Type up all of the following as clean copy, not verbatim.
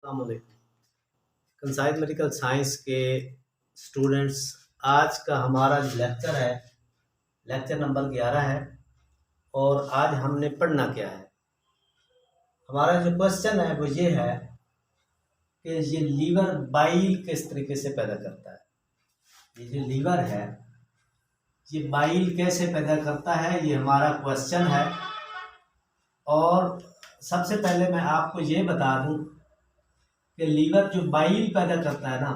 अस्सलाम वालेकुम। कंसाइड medical science के स्टूडेंट्स, आज का हमारा जो लेक्चर है लेक्चर नंबर 11 है। और आज हमने पढ़ना क्या है, हमारा जो क्वेश्चन है वो ये है कि ये लीवर बाइल किस तरीके से पैदा करता है। ये जो लीवर है ये बाइल कैसे पैदा करता है, ये हमारा क्वेश्चन है। और सबसे पहले मैं आपको ये बता दूं कि लीवर जो बाइल पैदा करता है ना,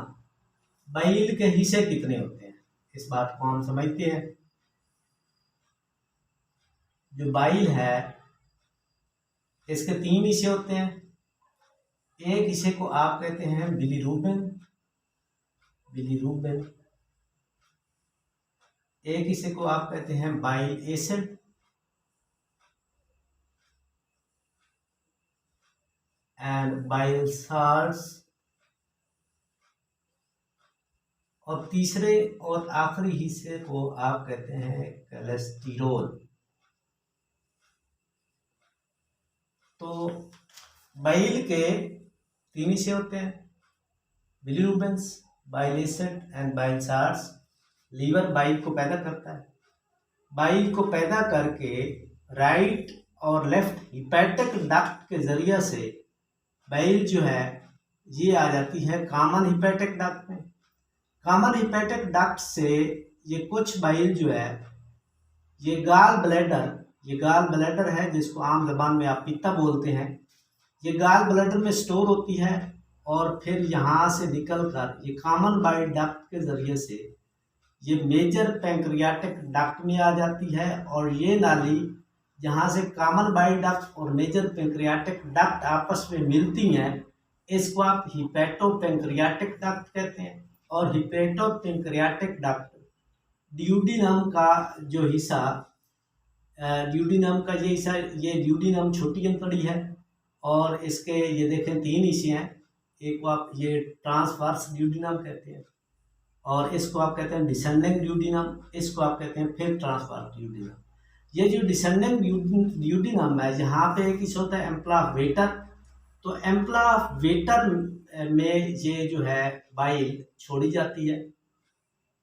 बाइल के हिस्से कितने होते हैं, इस बात को हम समझते हैं। जो बाइल है इसके 3 हिस्से होते हैं। एक हिस्से को आप कहते हैं बिलीरूबिन, एक हिस्से को आप कहते हैं bile acid, and bile salts, और तीसरे और आखिरी हिस्से को आप कहते हैं कोलेस्टेरॉल। तो बाइल के 3 हिस्से होते हैं, bilirubins, bile acid and bile salts. Liver bile को पैदा करता है। बाइल को पैदा करके राइट और लेफ्ट हिपैटिक डक्ट के जरिए से बाइल जो है ये आ जाती है कॉमन हिपैटिक डक्ट में। कॉमन हिपैटिक डक्ट से ये कुछ बाइल जो है ये गाल ब्लैडर है, जिसको आम जबान में आप पित्ता बोलते हैं। ये गाल ब्लैडर में स्टोर होती है और फिर यहाँ से निकलकर ये कॉमन बाइल डक्ट के जरिए से ये मेजर पैंक्रियाटिक डक्ट में आ जाती है। और ये नाली जहाँ से कॉमन बाइल डक्ट और मेजर पैंक्रियाटिक डक्ट आपस में मिलती हैं, इसको आप हिपैटोपैंक्रियाटिक डक्ट कहते हैं। और हिपैटोपैंक्रियाटिक डक्ट ड्यूडिनम का जो हिस्सा, ड्यूडिनम का ये हिस्सा, ये ड्यूडिनम छोटी अंतड़ी है और इसके ये देखें 3 हिस्से हैं। एक को आप ये ट्रांसवर्स ड्यूडिनम कहते हैं, और इसको आप कहते हैं डिसेंडिंग ड्यूडिनम, इसको आप कहते हैं फिर ट्रांसवर्स ड्यूडिनम। ये जो डिसेंडिंग ड्यूडिनम है, यहाँ पे एक हिस्सा होता है एम्पला वेटर। तो एम्पला वेटर में ये जो है बाइल छोड़ी जाती है।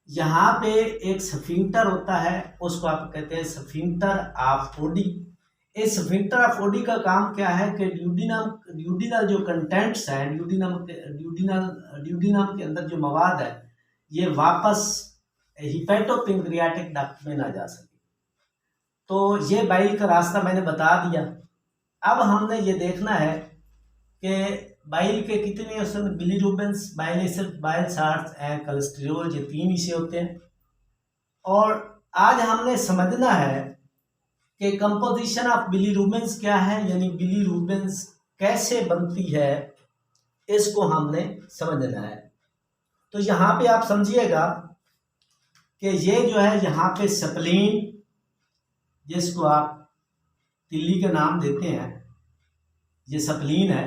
यहाँ पे एक स्फिंक्टर होता है, उसको आप कहते हैं स्फिंक्टर ऑफ ओडी। इस स्फिंक्टर ऑफ ओडी का काम क्या है कि ड्यूडिनल जो कंटेंट्स हैं, ड्यूडिनम के अंदर जो मवाद है ये वापस हिपैटोपैंक्रियाटिक डक्ट में ना जा सके। तो ये बाइल का रास्ता मैंने बता दिया। अब हमने ये देखना है कि बाइल के कितने हिस्से, bilirubins, bile acid, bile salts and cholesterol, ये 3 हिस्से होते हैं। और आज हमने समझना है कि कंपोजिशन ऑफ बिलीरूबिन्स क्या है, यानी बिलीरूबिन्स कैसे बनती है, इसको हमने समझना है। तो यहाँ पे आप समझिएगा कि ये जो है यहाँ पे स्प्लीन, जिसको आप तिल्ली का नाम देते हैं, ये स्प्लीन है।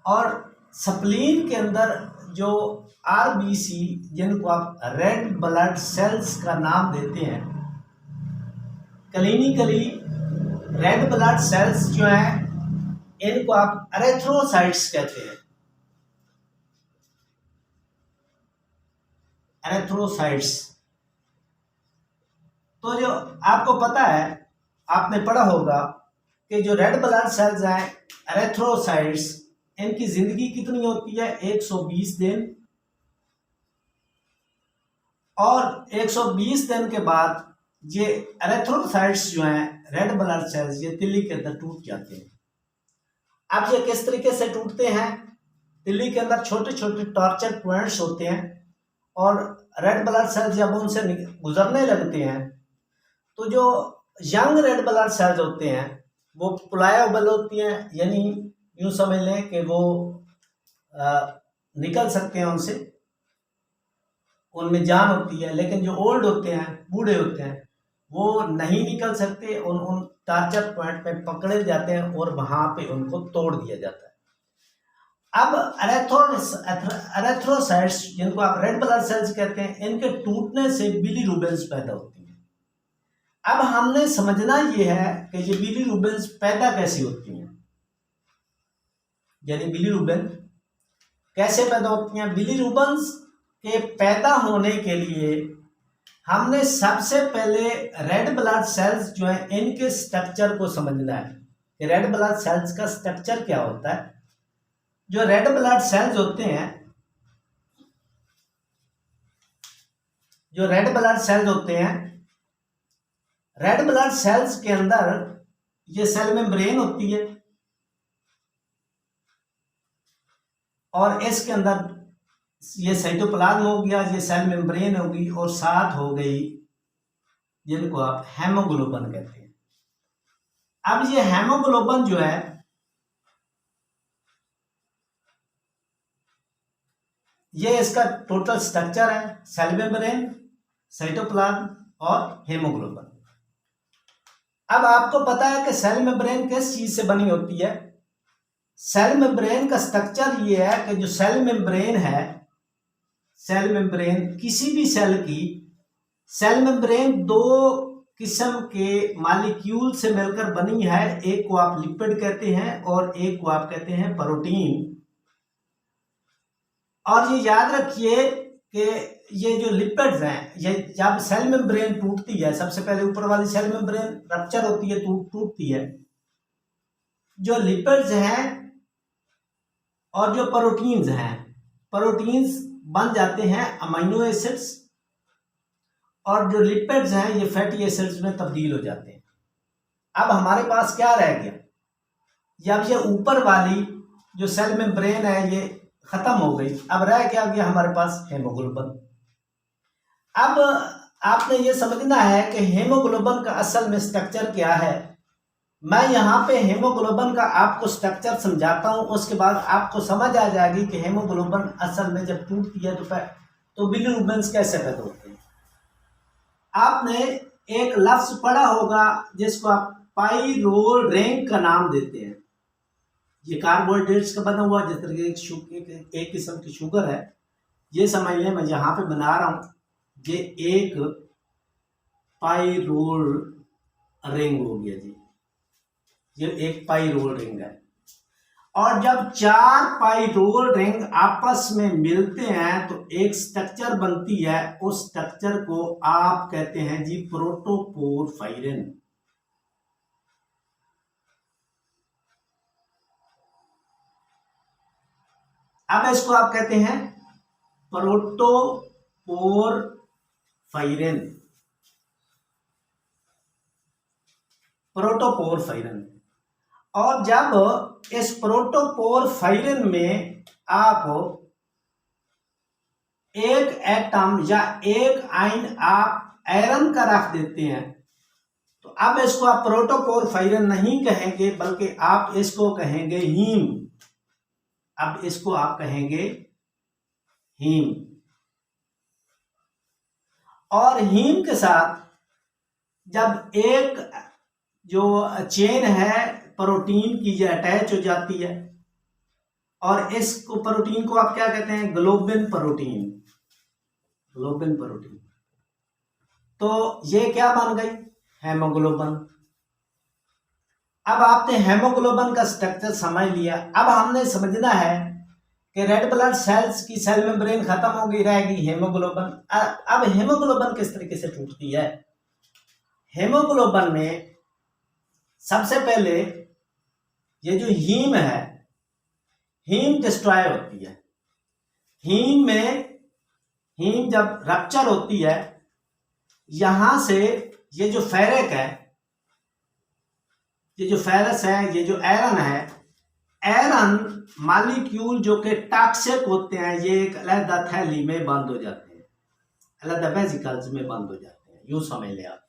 और स्प्लीन के अंदर जो आरबीसी, जिनको आप रेड ब्लड सेल्स का नाम देते हैं, क्लिनिकली रेड ब्लड सेल्स जो हैं इनको आप एरेथ्रोसाइट्स कहते हैं। एरेथ्रोसाइट्स, तो जो आपको पता है, आपने पढ़ा होगा कि जो रेड ब्लड सेल्स हैं एरेथ्रोसाइट्स, इनकी जिंदगी कितनी होती है, 120 दिन। और 120 दिन के बाद ये एरेथ्रोसाइट्स जो हैं रेड ब्लड सेल्स, ये तिल्ली के अंदर टूट जाते हैं। अब ये किस तरीके से टूटते हैं, तिल्ली के अंदर छोटे छोटे टॉर्चर पॉइंट्स होते हैं, और रेड ब्लड सेल्स जब उनसे गुजरने लगते हैं तो जो यंग रेड ब्लड सेल्स होते हैं वो प्लायबल होती हैं, यानी यूँ समझ लें कि वो निकल सकते हैं उनसे, उनमें जान होती है। लेकिन जो ओल्ड होते हैं, बूढ़े होते हैं, वो नहीं निकल सकते, उन टार्चर पॉइंट पे पकड़े जाते हैं और वहाँ पे उनको तोड़ दिया जाता है। अब एरेथ्रोसाइट्स, जिनको आप रेड ब्लड सेल्स कहते हैं, इनके टूटने से बिलीरूबिन्स पैदा होती हैं। अब हमने समझना ये है कि ये बिलीरुबिन्स पैदा कैसे होती हैं, यानी बिलीरुबिन कैसे पैदा होती हैं। बिलीरुबिन्स के पैदा होने के लिए हमने सबसे पहले रेड ब्लड सेल्स जो है इनके स्ट्रक्चर को समझना है कि रेड ब्लड सेल्स का स्ट्रक्चर क्या होता है। जो रेड ब्लड सेल्स होते हैं, जो रेड ब्लड सेल्स होते हैं, रेड ब्लड सेल्स के अंदर ये सेल मेम्ब्रेन होती है और इसके अंदर ये साइटोप्लाज्म हो गया, ये सेल मेम्ब्रेन होगी और साथ हो गई जिनको आप हेमोग्लोबिन कहते हैं। अब ये हेमोग्लोबिन जो है ये इसका टोटल स्ट्रक्चर है, सेल मेम्ब्रेन, साइटोप्लाज्म और हेमोग्लोबिन। अब आपको पता है कि सेल मेम्ब्रेन किस चीज से बनी होती है। सेल मेम्ब्रेन का स्ट्रक्चर ये है कि जो सेल मेम्ब्रेन है, सेल मेम्ब्रेन किसी भी सेल की सेल मेम्ब्रेन दो किस्म के मॉलिक्यूल से मिलकर बनी है। एक को आप लिपिड कहते हैं और एक को आप कहते हैं प्रोटीन। और ये याद रखिए कि ये जो लिपिड्स हैं, ये जब सेल मेम्ब्रेन टूटती है, सबसे पहले ऊपर वाली सेल मेम्ब्रेन रप्चर होती है, टूटती है। जो लिपिड्स हैं और जो प्रोटीन्स हैं, प्रोटीन्स बन जाते हैं अमीनो एसिड्स और जो लिपिड्स हैं ये फैटी एसिड्स में तब्दील हो जाते हैं। अब हमारे पास क्या रह गया, जब ये ऊपर वाली जो सेल मेम्ब्रेन है ये खत्म हो गई, अब रह क्या गया हमारे पास, हेमोग्लोबिन। अब आपने ये समझना है कि हेमोग्लोबिन का असल में स्ट्रक्चर क्या है। मैं यहाँ पे हेमोग्लोबिन का आपको स्ट्रक्चर समझाता हूँ, उसके बाद आपको समझ आ जाएगी कि हेमोग्लोबिन असल में जब टूटती है तो बिलीरुबिन्स कैसे पैदा होते हैं। आपने एक लफ्ज पढ़ा होगा जिसको आप पाइरोल रिंग का नाम देते हैं। ये कार्बोहाइड्रेट्स का बना हुआ जिस तरीके एक किस्म की शुगर है, ये समझ लें। मैं यहाँ पे बना रहा हूँ, ये एक पाइरोल रिंग हो गया जी, ये एक पाइरोल रिंग है। और जब चार पाइरोल रिंग आपस में मिलते हैं तो एक स्ट्रक्चर बनती है, उस स्ट्रक्चर को आप कहते हैं जी प्रोटोपोरफायरिन। अब इसको आप कहते हैं प्रोटोपोरफायरिन, प्रोटोपोरफायरिन। और जब इस प्रोटोपोरफायरिन में आप एक एटम या एक आयन आप आयरन का रख देते हैं तो अब इसको आप प्रोटोपोरफायरिन नहीं कहेंगे बल्कि आप इसको कहेंगे हीम। अब इसको आप कहेंगे हीम। और हीम के साथ जब एक जो चेन है प्रोटीन की जो अटैच हो जाती है और इसको प्रोटीन को आप क्या कहते हैं, ग्लोबिन प्रोटीन, ग्लोबिन प्रोटीन। तो ये क्या बन गई, हेमोग्लोबिन। अब आपने हेमोग्लोबिन का स्ट्रक्चर समझ लिया। अब हमने समझना है कि रेड ब्लड सेल्स की सेल मेम्ब्रेन खत्म हो गई, रहेगी हेमोग्लोबिन। अब हेमोग्लोबिन किस तरीके से टूटती है। हेमोग्लोबिन में सबसे पहले ये जो हीम है, हीम डिस्ट्रॉय होती है। हीम में हीम जब रप्चर होती है, यहां से ये जो फेरिक है, ये जो फेरस है, ये जो आयरन है, आयरन मॉलिक्यूल जो कि टॉक्सिक होते हैं, ये एक अलग थैली में बंद हो जाते हैं, अलग वेसिकल्स में बंद हो जाते हैं, यूं समझ लें आप।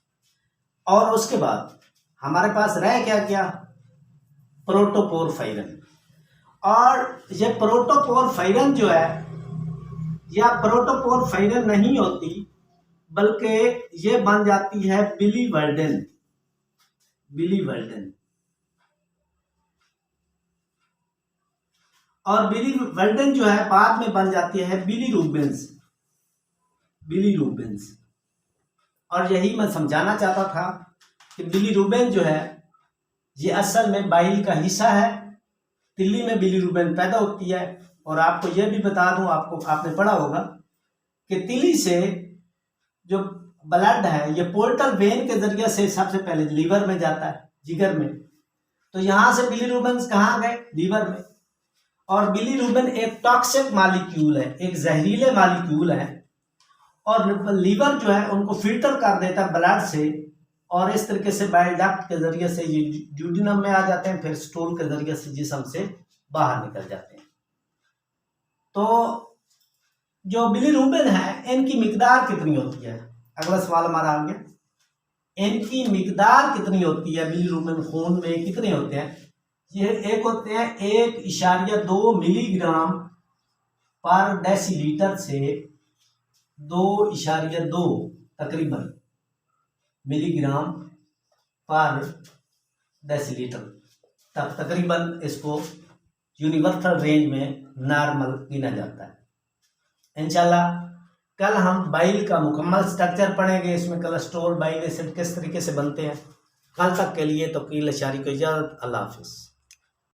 और उसके बाद हमारे पास रह क्या क्या, प्रोटोपोरफायरिन। और ये प्रोटोपोरफायरिन जो है, या प्रोटोपोरफायरिन नहीं होती बल्कि ये बन जाती है बिलीवर्डिन। बिलीवर्डिन और बिलीवर्डिन जो है बाद में बन जाती है बिलीरुबिन्स, बिलीरुबिन्स। और यही मैं समझाना चाहता था कि बिलीरुबिन जो है ये असल में बाइल का हिस्सा है। तिल्ली में बिलीरुबिन पैदा होती है। और आपको यह भी बता दूं, आपने पढ़ा होगा कि तिल्ली से जो ब्लड है ये पोर्टल वेन के जरिए से सबसे पहले लीवर में जाता है, जिगर में। तो यहां से बिलीरुबिन कहाँ गए? लीवर में। और बिलीरुबिन एक टॉक्सिक मॉलिक्यूल है, एक जहरीले मॉलिक्यूल है। और लीवर जो है उनको फिल्टर कर देता है ब्लड से, और इस तरीके से बाइल डक्ट के जरिए से ये ड्यूडिनम में आ जाते हैं, फिर स्टूल के जरिए से जिस्म से बाहर निकल जाते हैं। तो जो बिलीरुबिन है इनकी मिकदार कितनी होती है? अगला सवाल हमारा आ गया, इनकी मिकदार कितनी होती है? बिलीरुबिन खून में कितने होते हैं? ये एक होते हैं 1.2 मिलीग्राम पर डेसीलीटर से 2.2 तकरीबन मिलीग्राम पर डेसीलीटर तक तकरीबन इसको यूनिवर्सल रेंज में नॉर्मल गिना जाता है। इंशाल्लाह कल हम बाइल का मुकम्मल स्ट्रक्चर पढ़ेंगे, इसमें कोलेस्ट्रॉल, बाइल एसिड किस तरीके से बनते हैं। कल तक के लिए तो कील शारी को इजाज़त। अल्लाह हाफिज़।